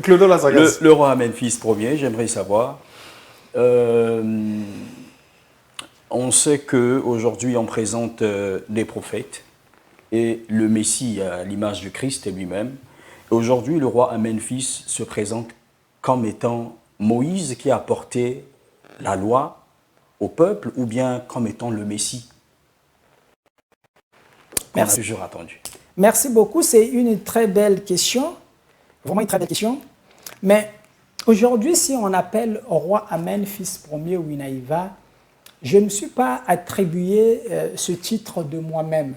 Clodo Lazagas. Le roi Amène-Fils Ier, j'aimerais savoir. On sait qu'aujourd'hui, on présente des prophètes et le Messie à l'image du Christ lui-même. Aujourd'hui, le roi Amène-Fils se présente comme étant Moïse qui a apporté la loi au peuple ou bien comme étant le Messie qu'on a toujours attendu. Merci beaucoup, c'est une très belle question, vraiment une très belle question. Mais aujourd'hui, si on appelle roi Amène-Fils Ier Winaïva, je ne me suis pas attribué ce titre de moi-même.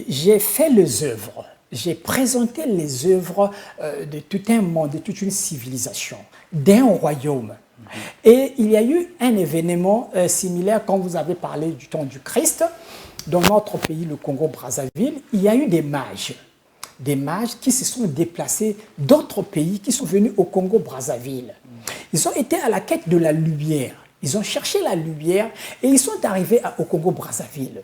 J'ai fait les œuvres. J'ai présenté les œuvres de tout un monde, de toute une civilisation, d'un royaume. Et il y a eu un événement similaire quand vous avez parlé du temps du Christ. Dans notre pays, le Congo-Brazzaville, il y a eu des mages qui se sont déplacés d'autres pays, qui sont venus au Congo-Brazzaville. Ils ont été à la quête de la lumière. Ils ont cherché la lumière et ils sont arrivés au Congo-Brazzaville.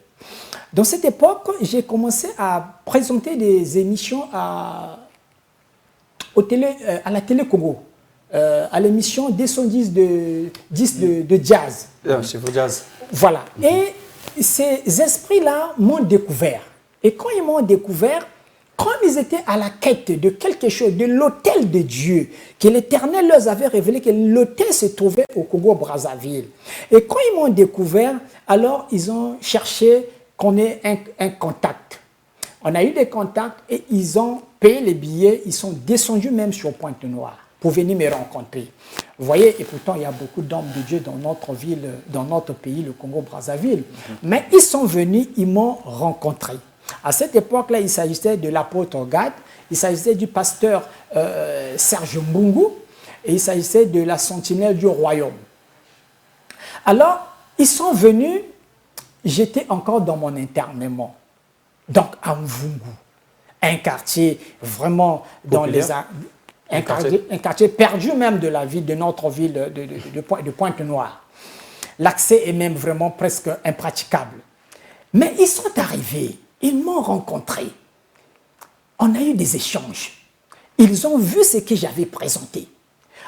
Dans cette époque, j'ai commencé à présenter des émissions à la télé Congo. à l'émission 10 de jazz. Chez vous, jazz. Voilà. Et ces esprits-là m'ont découvert. Et quand ils m'ont découvert, quand ils étaient à la quête de quelque chose, de l'autel de Dieu, que l'Éternel leur avait révélé que l'autel se trouvait au Congo-Brazzaville. Et quand ils m'ont découvert, alors ils ont cherché qu'on ait un contact. On a eu des contacts et ils ont payé les billets, ils sont descendus même sur Pointe-Noire pour venir me rencontrer. Vous voyez, et pourtant il y a beaucoup d'hommes de Dieu dans notre ville, dans notre pays, le Congo-Brazzaville. Mais ils sont venus, ils m'ont rencontré. À cette époque-là, il s'agissait de l'apôtre Gad, il s'agissait du pasteur Serge Mbungu, et il s'agissait de la sentinelle du royaume. Alors, ils sont venus, j'étais encore dans mon internement, donc à Mvungu, un quartier vraiment dans un quartier perdu même de la ville, de notre ville de Pointe-Noire. L'accès est même vraiment presque impraticable. Mais ils sont arrivés. Ils m'ont rencontré. On a eu des échanges. Ils ont vu ce que j'avais présenté.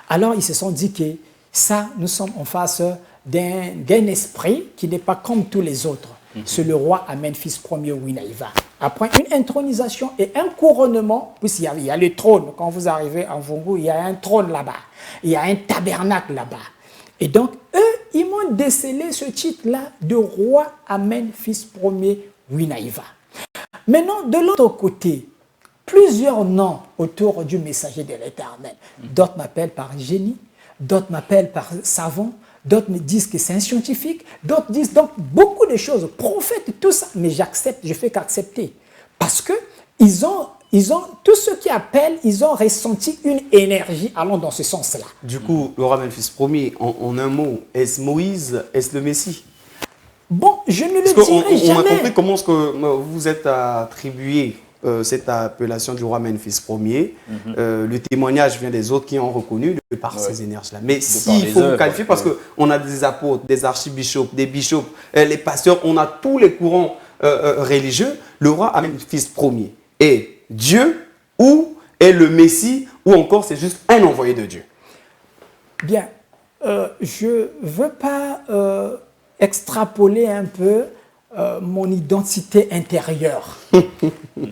Alors, ils se sont dit que ça, nous sommes en face d'un esprit qui n'est pas comme tous les autres. C'est le roi Amen, fils premier Winaiva. Après une intronisation et un couronnement, puisqu'il y a le trône, quand vous arrivez en Vungu, il y a un trône là-bas. Il y a un tabernacle là-bas. Et donc, eux, ils m'ont décelé ce titre-là de roi Amen, fils premier Winaiva. Maintenant, de l'autre côté, plusieurs noms autour du messager de l'Éternel. D'autres m'appellent par génie, d'autres m'appellent par savant, d'autres me disent que c'est un scientifique, d'autres disent donc beaucoup de choses, prophète, tout ça. Mais j'accepte, je fais qu'accepter. Parce que tous ceux qui appellent, ils ont ressenti une énergie allant dans ce sens-là. Du coup, le roi Amen, fils premier, en un mot, est-ce Moïse, est-ce le Messie? Bon, je ne le dirai jamais. On a compris comment est-ce que vous êtes attribué cette appellation du roi Amen, fils premier. Le témoignage vient des autres qui ont reconnu par ces énergies-là. Mais s'il faut vous qualifier, parce qu'on a des apôtres, des archibishops, des bishops, les pasteurs, on a tous les courants religieux. Le roi Amen, fils premier, est Dieu ou est le Messie ou encore c'est juste un envoyé de Dieu? Bien, je ne veux pas extrapoler un peu mon identité intérieure.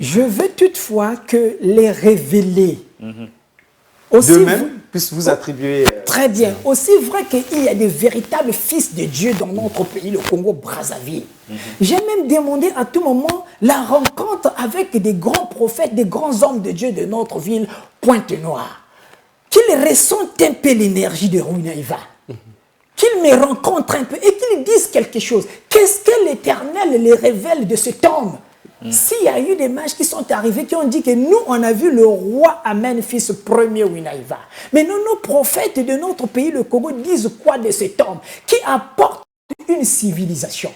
Je veux toutefois que les révéler. De même, puisse vous attribuer... Très bien. Aussi vrai qu'il y a des véritables fils de Dieu dans notre pays, le Congo-Brazzaville. J'ai même demandé à tout moment la rencontre avec des grands prophètes, des grands hommes de Dieu de notre ville, Pointe-Noire. Qu'ils ressentent un peu l'énergie de Winaiva. Qu'ils me rencontrent un peu et qu'ils disent quelque chose. Qu'est-ce que l'Éternel les révèle de cet homme? S'il y a eu des mages qui sont arrivés, qui ont dit que nous, on a vu le roi Amen, fils premier Winaiva. Mais nous, nos prophètes de notre pays, le Congo, disent quoi de cet homme qui apporte une civilisation,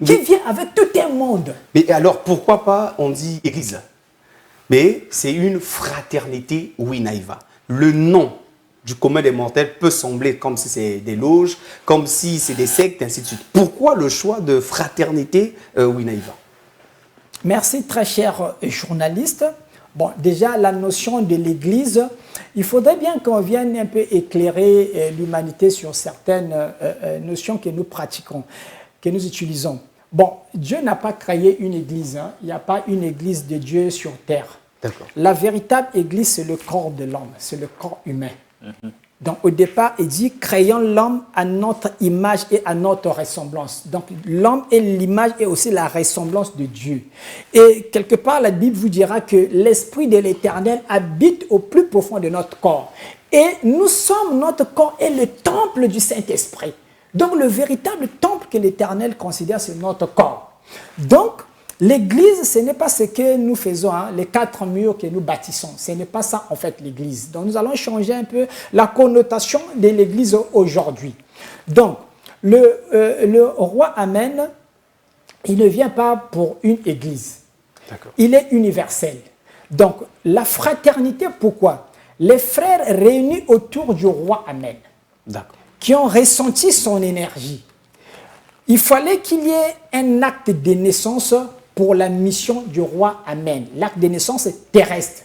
qui vient avec tout un monde? Mais alors, pourquoi pas on dit église? Mais c'est une fraternité Winaiva. Le nom du commun des mortels peut sembler comme si c'est des loges, comme si c'est des sectes, ainsi de suite. Pourquoi le choix de fraternité Winaiva? Merci, très cher journaliste. Bon, déjà, la notion de l'Église, il faudrait bien qu'on vienne un peu éclairer l'humanité sur certaines notions que nous pratiquons, que nous utilisons. Bon, Dieu n'a pas créé une Église. Hein. Il n'y a pas une Église de Dieu sur terre. La véritable Église, c'est le corps de l'homme, c'est le corps humain. Donc au départ, il dit « créons l'homme à notre image et à notre ressemblance ». Donc l'homme est l'image et aussi la ressemblance de Dieu. Et quelque part, la Bible vous dira que l'Esprit de l'Éternel habite au plus profond de notre corps. Et nous sommes, notre corps est le temple du Saint-Esprit. Donc le véritable temple que l'Éternel considère, c'est notre corps. Donc, l'Église, ce n'est pas ce que nous faisons, hein, les 4 murs que nous bâtissons. Ce n'est pas ça, en fait, l'Église. Donc, nous allons changer un peu la connotation de l'Église aujourd'hui. Donc, le roi Amen, il ne vient pas pour une Église. Il est universel. Donc, la fraternité, pourquoi? Les frères réunis autour du roi Amen, qui ont ressenti son énergie. Il fallait qu'il y ait un acte de naissance pour la mission du roi Amen. L'acte de naissance est terrestre.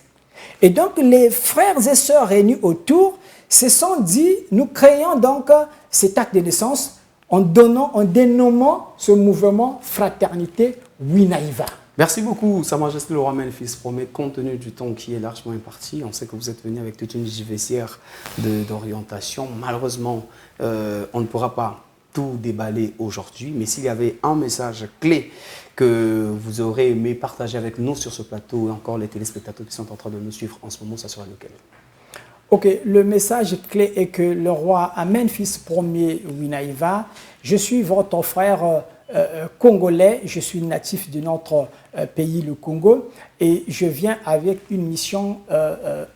Et donc, les frères et sœurs réunis autour, se sont dit, nous créons donc cet acte de naissance en dénommant ce mouvement Fraternité Winaïva. Merci beaucoup, Sa Majesté le Roi Memphis Ier. Compte tenu du temps qui est largement imparti, on sait que vous êtes venu avec toute une JVCR d'orientation. Malheureusement, on ne pourra pas tout déballer aujourd'hui, mais s'il y avait un message clé que vous aurez aimé partager avec nous sur ce plateau et encore les téléspectateurs qui sont en train de nous suivre en ce moment, ça sera lequel? Ok, le message clé est que le roi Memphis Ier Winaïva, je suis votre frère congolais, je suis natif de notre pays, le Congo, et je viens avec une mission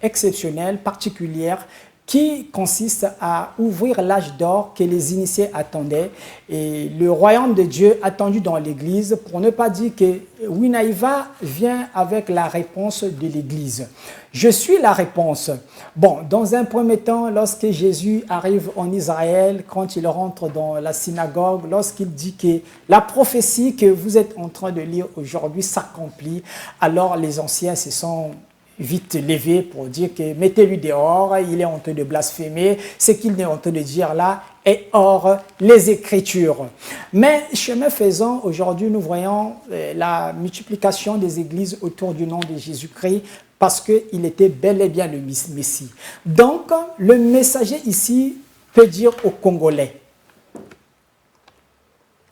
exceptionnelle, particulière, qui consiste à ouvrir l'âge d'or que les initiés attendaient et le royaume de Dieu attendu dans l'Église, pour ne pas dire que Winaïva vient avec la réponse de l'Église. Je suis la réponse. Bon, dans un premier temps, lorsque Jésus arrive en Israël, quand il rentre dans la synagogue, lorsqu'il dit que la prophétie que vous êtes en train de lire aujourd'hui s'accomplit, alors les anciens se sont vite levé pour dire que mettez-lui dehors, il est en train de blasphémer, ce qu'il est en train de dire là est hors les Écritures. Mais chemin faisant, aujourd'hui nous voyons la multiplication des églises autour du nom de Jésus-Christ parce qu'il était bel et bien le Messie. Donc le messager ici peut dire aux Congolais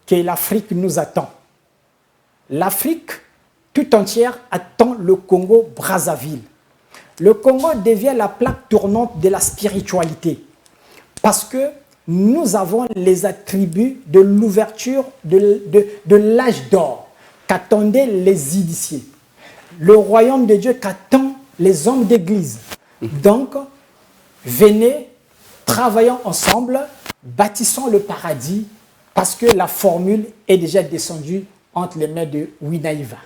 que l'Afrique nous attend. L'Afrique tout entière attend le Congo-Brazzaville. Le Congo devient la plaque tournante de la spiritualité parce que nous avons les attributs de l'ouverture de l'âge d'or qu'attendaient les initiés. Le royaume de Dieu qu'attendent les hommes d'église. Donc, venez, travaillons ensemble, bâtissons le paradis parce que la formule est déjà descendue entre les mains de Winaïva.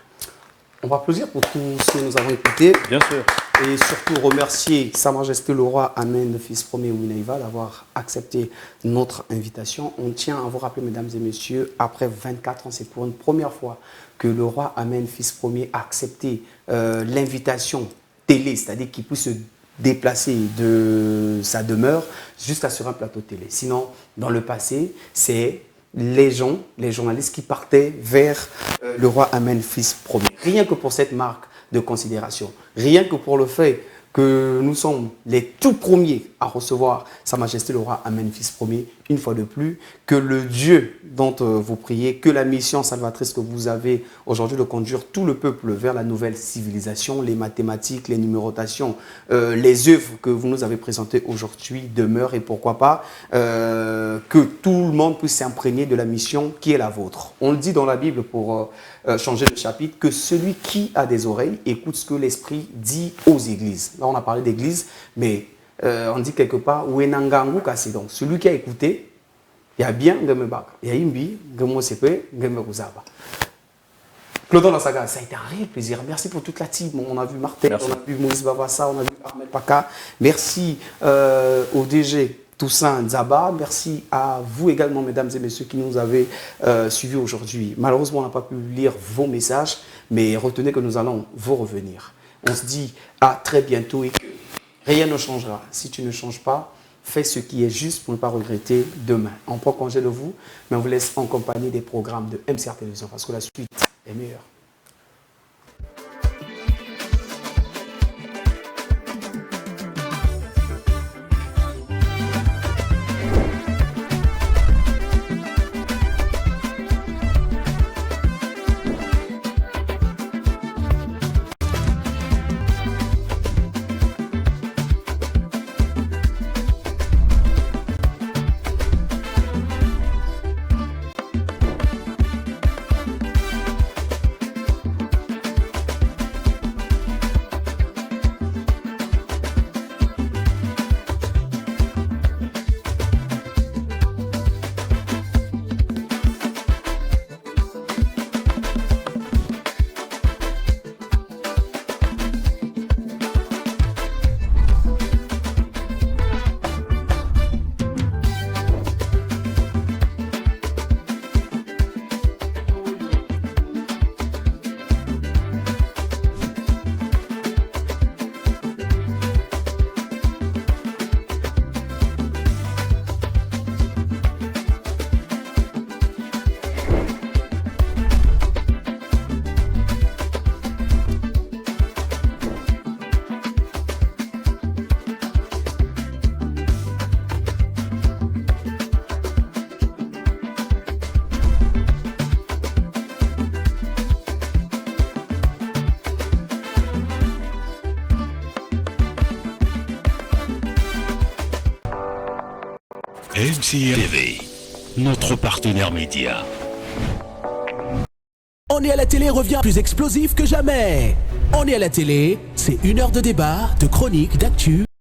On va applaudir pour tout ce que nous avons écouté. Bien sûr. Et surtout remercier Sa Majesté le Roi Memphis Ier Winaïva d'avoir accepté notre invitation. On tient à vous rappeler, mesdames et messieurs, après 24 ans, c'est pour une première fois que le Roi Memphis Ier a accepté l'invitation télé, c'est-à-dire qu'il puisse se déplacer de sa demeure jusqu'à sur un plateau télé. Sinon, dans le passé, c'est les journalistes qui partaient vers le Roi Memphis Ier. Rien que pour cette marque de considération, rien que pour le fait que nous sommes les tout premiers à recevoir Sa Majesté le Roi Memphis Ier, une fois de plus, que le Dieu dont vous priez, que la mission salvatrice que vous avez aujourd'hui de conduire tout le peuple vers la nouvelle civilisation, les mathématiques, les numérotations, les œuvres que vous nous avez présentées aujourd'hui demeurent et pourquoi pas que tout le monde puisse s'imprégner de la mission qui est la vôtre. On le dit dans la Bible pour changer de chapitre, que celui qui a des oreilles écoute ce que l'Esprit dit aux églises. Là, on a parlé d'église, mais on dit quelque part, donc celui qui a écouté, il y a bien il y a imbi, Claude Lassaga, ça a été un réel plaisir. Merci pour toute la team. On a vu Martin, on a vu Maurice Bavassa, on a vu Ahmed Paka. Merci au DG Toussaint Zaba. Merci à vous également, mesdames et messieurs, qui nous avez suivis aujourd'hui. Malheureusement, on n'a pas pu lire vos messages, mais retenez que nous allons vous revenir. On se dit à très bientôt et que rien ne changera. Si tu ne changes pas, fais ce qui est juste pour ne pas regretter demain. On prend congé de vous, mais on vous laisse en compagnie des programmes de MCR Télévision parce que la suite est meilleure. MCTV, notre partenaire média. On est à la télé revient plus explosif que jamais. On est à la télé, c'est 1 heure de débat, de chroniques, d'actu.